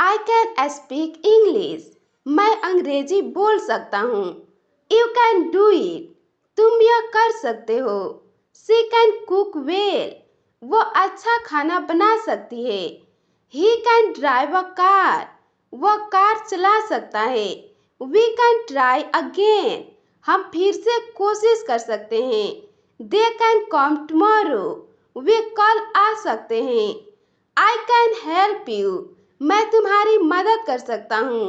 I can speak English. मैं अंग्रेजी बोल सकता हूँ। You can do it. तुम यह कर सकते हो। She can cook well. वो अच्छा खाना बना सकती है। He can drive a car. वह कार चला सकता है। We can try again. हम फिर से कोशिश कर सकते हैं। They can come tomorrow. वे कल आ सकते हैं। I can help you. मैं तुम्हारी मदद कर सकता हूँ।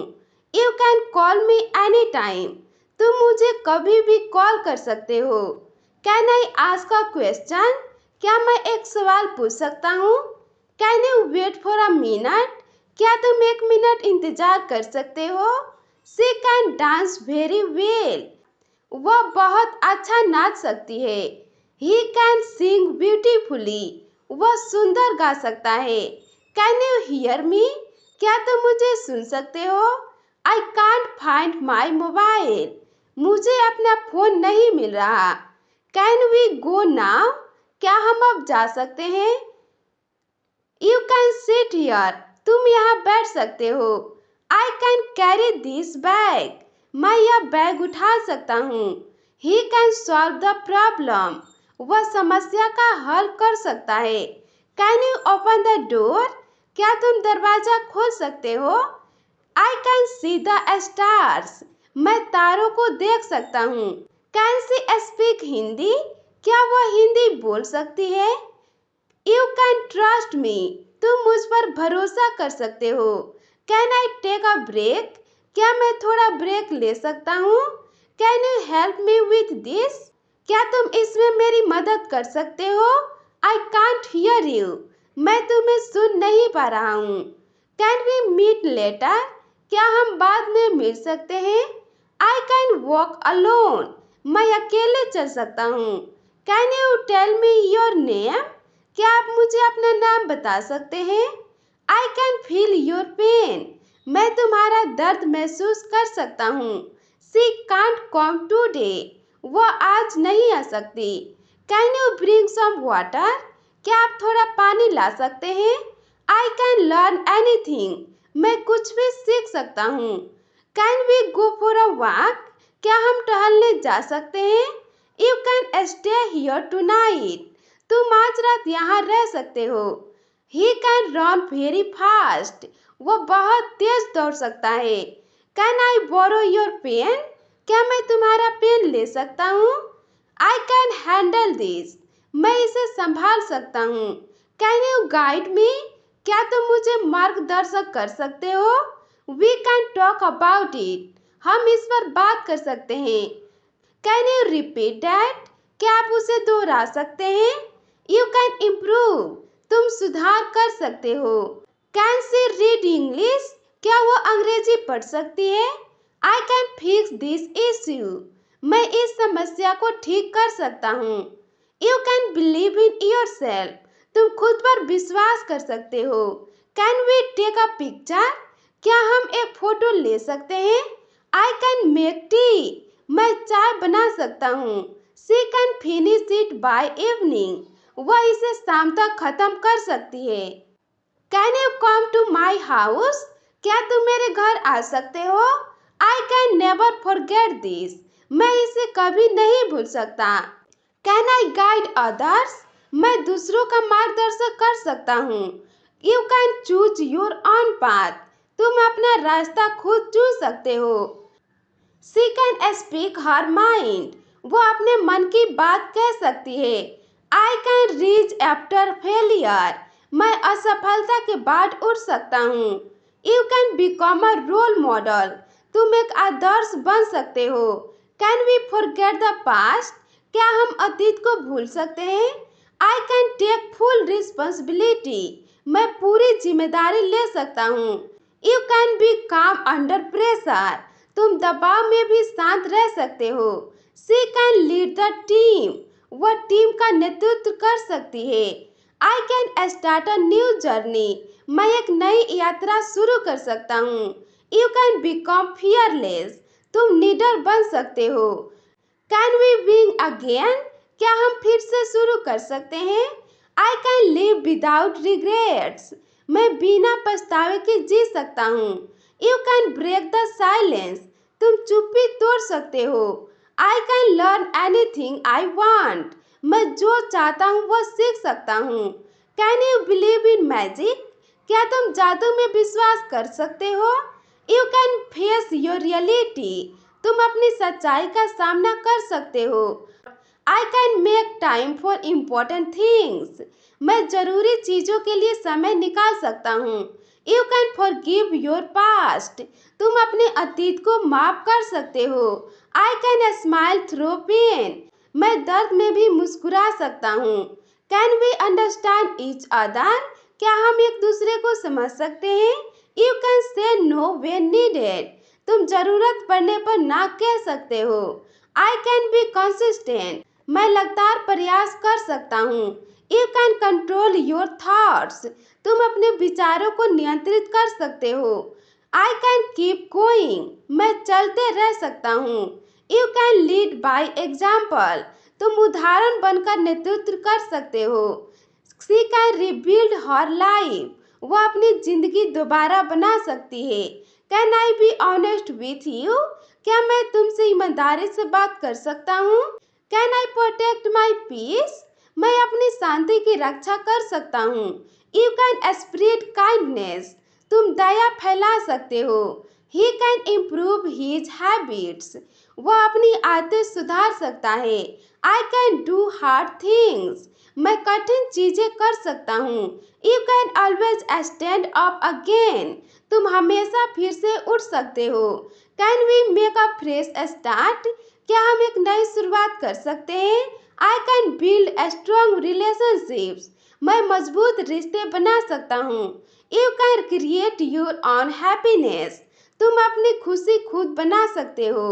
You can call me any time. तुम मुझे कभी भी कॉल कर सकते हो। Can I ask a question. क्या मैं एक सवाल पूछ सकता हूँ? Can you wait for a minute. क्या तुम एक मिनट इंतजार कर सकते हो? She can dance very well. वह बहुत अच्छा नाच सकती है। He can sing beautifully. वह सुंदर गा सकता है। Can you hear me. क्या तुम मुझे सुन सकते हो? I can't find my mobile. मुझे अपना फोन नहीं मिल रहा। Can we go now. क्या हम अब जा सकते हैं? You can sit here. तुम यहाँ बैठ सकते हो। I can carry this bag. मैं यह बैग उठा सकता हूँ। He can solve the problem. वह समस्या का हल कर सकता है। Can you open the door. क्या तुम दरवाजा खोल सकते हो? I can see the stars. मैं तारों को देख सकता हूँ। Can she speak Hindi. क्या वह हिंदी बोल सकती है? You can trust me. तुम मुझ पर भरोसा कर सकते हो। Can I take a break. क्या मैं थोड़ा ब्रेक ले सकता हूँ? Can you help me with this. क्या तुम इसमें मेरी मदद कर सकते हो? I can't hear you. मैं तुम्हें सुन नहीं पा रहा हूँ। Can we meet later. क्या हम बाद में मिल सकते हैं? I can walk alone. मैं अकेले चल सकता हूँ। Can you tell me your name. क्या आप मुझे अपना नाम बता सकते हैं? I can feel your pain. मैं तुम्हारा दर्द महसूस कर सकता हूँ। She can't come today. वह आज नहीं आ सकती। Can you bring some water. क्या आप थोड़ा पानी ला सकते हैं? I can learn anything. मैं कुछ भी सीख सकता हूँ। Can we go for a walk. क्या हम टहलने जा सकते हैं? You can stay here tonight. तुम आज रात यहाँ रह सकते हो। He can run very fast. वो बहुत तेज दौड़ सकता है। Can I borrow your pen. क्या मैं तुम्हारा पेन ले सकता हूँ? I can handle this. मैं इसे संभाल सकता हूँ। Can you guide me. क्या तुम मुझे मार्गदर्शक कर सकते हो? We can talk about it. हम इस पर बात कर सकते हैं। Can you repeat that. क्या आप उसे दोहरा सकते हैं? You can improve. तुम सुधार कर सकते हो। Can she read English. क्या वो अंग्रेजी पढ़ सकती है? I can fix this issue. मैं इस समस्या को ठीक कर सकता हूँ। You can believe in your self. तुम खुद पर विश्वास कर सकते हो। Can we take a picture. क्या हम एक फोटो ले सकते हैं? I can make tea. मैं चाय बना सकता हूँ। She can finish it by evening. वह इसे शाम तक खत्म कर सकती है। Can you come to my house. क्या तुम मेरे घर आ सकते हो? I can never forget this. मैं इसे कभी नहीं भूल सकता। Can I guide others. मैं दूसरों का मार्गदर्शन कर सकता हूँ। You can choose your own path. तुम अपना रास्ता खुद चुन सकते हो। She can speak her mind. वो अपने मन की बात कह सकती है। I can reach after failure. मैं असफलता के बाद उठ सकता हूँ। You can become a role model. तुम एक आदर्श बन सकते हो। Can we forget the past. क्या हम अतीत को भूल सकते हैं? I can take full responsibility. मैं पूरी जिम्मेदारी ले सकता हूँ। You can be calm under pressure. तुम दबाव में भी शांत रह सकते हो। She can lead the team. वह टीम का नेतृत्व कर सकती है। I can start a new journey. मैं एक नई यात्रा शुरू कर सकता हूँ। You can become fearless. तुम निडर बन सकते हो। Can we win again. क्या हम फिर से शुरू कर सकते हैं? I can live without regrets. मैं बिना पछतावे के जी सकता हूँ। You can break the silence, तुम चुप्पी तोड़ सकते हो। I can learn anything I want, मैं जो चाहता हूँ वो सीख सकता हूँ। Can you believe in magic, क्या तुम जादू में विश्वास कर सकते हो। You can face your reality, तुम अपनी सच्चाई का सामना कर सकते हो। I can make time for important things, मैं जरूरी चीज़ों के लिए समय निकाल सकता हूँ। You can forgive your past, तुम अपने अतीत को माफ कर सकते हो। I can smile through pain, मैं दर्द में भी मुस्कुरा सकता हूँ। Can we understand each other, क्या हम एक दूसरे को समझ सकते हैं। You can say no when needed, तुम जरूरत पड़ने पर ना कह सकते हो। आई कैन बी कंसिस्टेंट, मैं लगातार प्रयास कर सकता हूँ। You can control your thoughts, तुम अपने विचारों को नियंत्रित कर सकते हो। आई कैन कीप गोइंग, मैं चलते रह सकता हूँ। You can lead by example, तुम उदाहरण बनकर नेतृत्व कर सकते हो। She can rebuild her life, वो अपनी जिंदगी दोबारा बना सकती है। Can I be honest with you, क्या मैं तुमसे ईमानदारी से बात कर सकता हूँ। Can I protect my peace, मैं अपनी शांति की रक्षा कर सकता हूँ। यू कैन स्प्रेड काइंडनेस, तुम दया फैला सकते हो। He can improve his habits, वह अपनी आदतें सुधार सकता है। I can do hard things, मैं कठिन चीजें कर सकता हूँ। You can always stand up again, तुम हमेशा फिर से उठ सकते हो। Can we make a fresh start, क्या हम एक नई शुरुआत कर सकते हैं। I can build strong relationships, मैं मजबूत रिश्ते बना सकता हूँ। You can create your own happiness, तुम अपनी खुशी खुद बना सकते हो।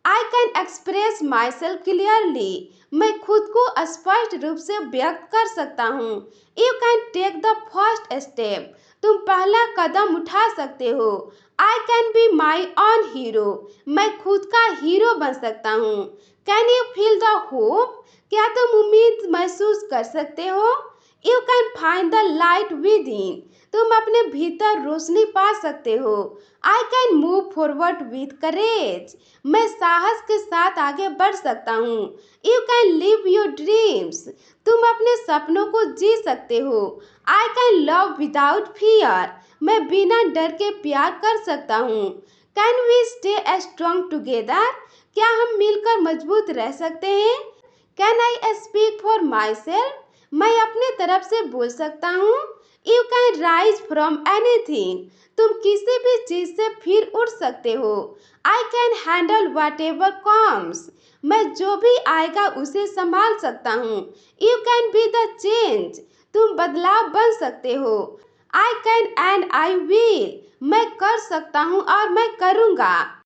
I can express my self clearly, मैं खुद को स्पष्ट रूप से व्यक्त कर सकता हूँ। You can take the first step, तुम पहला कदम उठा सकते हो। I can be my own hero, मैं खुद का हीरो बन सकता हूँ। Can you feel the hope, क्या तुम उम्मीद महसूस कर सकते हो। You can find the light within, तुम अपने भीतर रोशनी पा सकते हो। I can move forward with courage, मैं साहस के साथ आगे बढ़ सकता हूँ। You can live your dreams, तुम अपने सपनों को जी सकते हो। I can love without fear, मैं बिना डर के प्यार कर सकता हूँ। Can we stay strong together, क्या हम मिलकर मजबूत रह सकते हैं। Can I speak for myself, मैं अपने तरफ से बोल सकता हूँ। You can rise from anything, तुम किसी भी चीज से फिर उठ सकते हो। I can handle whatever comes, मैं जो भी आएगा उसे संभाल सकता हूँ। You can be the change, तुम बदलाव बन सकते हो। I can and I will, मैं कर सकता हूँ और मैं करूँगा।